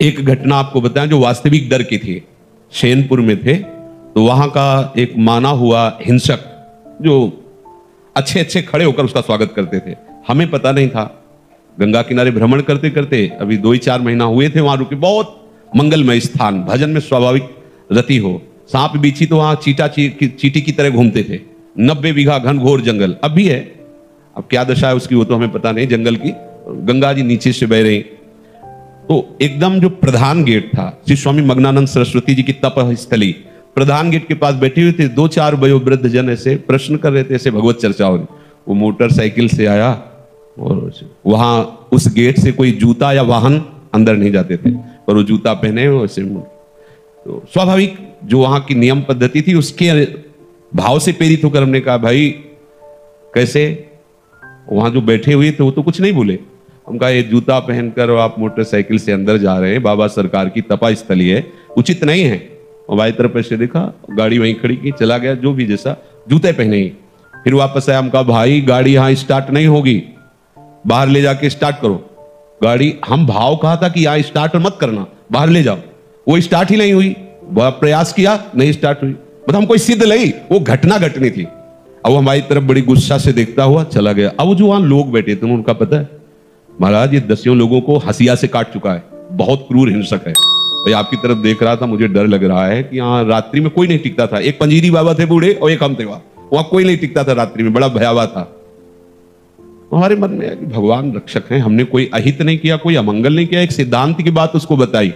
एक घटना आपको बताएं जो वास्तविक डर की थी। शैनपुर में थे तो वहां का एक माना हुआ हिंसक जो अच्छे अच्छे खड़े होकर उसका स्वागत करते थे, हमें पता नहीं था। गंगा किनारे भ्रमण करते करते अभी 2-4 महीना हुए थे, वहां रुके। बहुत मंगलमय स्थान, भजन में स्वाभाविक रति हो। सांप बीछी तो वहां चीटी की तरह घूमते थे। 90 बीघा घनघोर जंगल अब भी है, अब क्या दशा है उसकी वो तो हमें पता नहीं जंगल की। गंगा जी नीचे से बह रही, तो एकदम जो प्रधान गेट था, श्री स्वामी मग्नानंद सरस्वती जी की तप स्थली, प्रधान गेट के पास बैठे हुए थे 2-4 वयोवृद्ध जन, ऐसे प्रश्न कर रहे थे, ऐसे भगवत चर्चा हो रही। वो मोटरसाइकिल से आया और वहां उस गेट से कोई जूता या वाहन अंदर नहीं जाते थे, पर वो जूता पहने वैसे। तो स्वाभाविक जो वहां की नियम पद्धति थी उसके भाव से प्रेरित होकर हमने कहा, भाई कैसे? वहां जो बैठे हुए थे वो तो कुछ नहीं बोले। हम कहा ये जूता पहनकर आप मोटरसाइकिल से अंदर जा रहे हैं, बाबा सरकार की तपा स्थली है, उचित नहीं है। और बाई तरफ ऐसे देखा, गाड़ी वहीं खड़ी की, चला गया, जो भी जैसा, जूते पहने ही। फिर वापस आया, हम कहा भाई गाड़ी यहां स्टार्ट नहीं होगी, बाहर ले जाके स्टार्ट करो गाड़ी। हम भाव कहा था कि यहां स्टार्ट मत करना, बाहर ले जाओ। वो स्टार्ट ही नहीं हुई, बड़ा प्रयास किया, नहीं स्टार्ट हुई। मतलब हम कोई सिद्ध नहीं, वो घटना घटनी थी। अब वो हमारी तरफ बड़ी गुस्सा से देखता हुआ चला गया। अब जो वहां लोग बैठे थे उनका पता है, महाराज ये 10 लोगों को हंसिया से काट चुका है, बहुत क्रूर हिंसक है। भाई आपकी तरफ देख रहा था, मुझे डर लग रहा है कि यहाँ रात्रि में कोई नहीं टिकता था। एक पंजीरी बाबा थे बूढ़े और एक हम थे, वहां कोई नहीं टिकता था रात्रि में, बड़ा भयावह था। हमारे मन में है कि भगवान रक्षक हैं, हमने कोई अहित नहीं किया, कोई अमंगल नहीं किया। एक सिद्धांत की बात उसको बताई।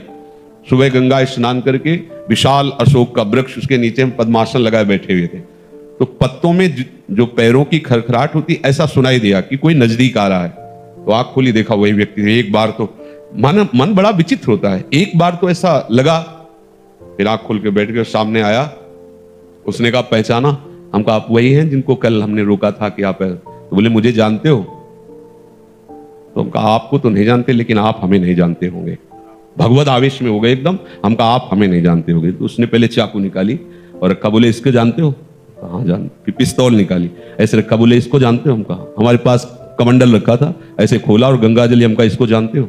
सुबह गंगा स्नान करके विशाल अशोक का वृक्ष, उसके नीचे हम पद्मासन लगाए बैठे हुए थे। तो पत्तों में जो पैरों की खरखराहट होती, ऐसा सुनाई दिया कि कोई नजदीक आ रहा है। तो आंख खोली, देखा वही व्यक्ति। एक बार तो मन बड़ा विचित्र होता है, एक बार तो ऐसा लगा। फिर आंख खोल के बैठ गए, सामने आया, उसने कहा पहचाना? हम कहा आप वही हैं जिनको कल हमने रोका था कि आप। तो बोले मुझे जानते हो? तो हम कहा आपको तो नहीं जानते, लेकिन आप हमें नहीं जानते होंगे। भगवत आवेश में हो गए एकदम। हम कहा आप हमें नहीं जानते होंगे। तो उसने पहले चाकू निकाली और रखा, बोले इसको जानते हो? हाँ जान। फिर पिस्तौल निकाली, ऐसे रखा, बोले इसको जानते हो? हम कहा हमारे पास कमंडल रखा था, ऐसे खोला और गंगा जल। हम कहा इसको जानते हो?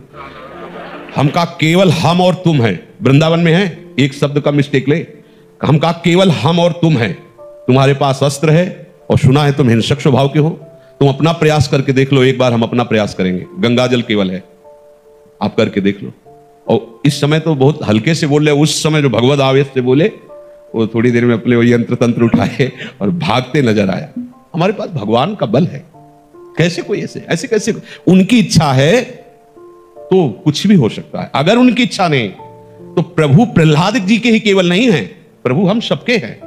हम कहा केवल हम और तुम है, वृंदावन में है, एक शब्द का मिस्टेक ले। हम कहा केवल हम और तुम है, तुम्हारे पास अस्त्र है और सुना है तुम हिंसक स्वभाव के हो, तुम अपना प्रयास करके देख लो। एक बार हम अपना प्रयास करेंगे, गंगा जल केवल है, आप करके देख लो। और इस समय तो बहुत हल्के से बोल रहे, उस समय जो भगवत आवेश से बोले, वो थोड़ी देर में अपने यंत्र तंत्र उठाए और भागते नजर आया। हमारे पास भगवान का बल है, कैसे कोई ऐसे कैसे? उनकी इच्छा है तो कुछ भी हो सकता है। अगर उनकी इच्छा नहीं तो प्रभु प्रहलाद जी के ही केवल नहीं है, प्रभु हम सबके हैं।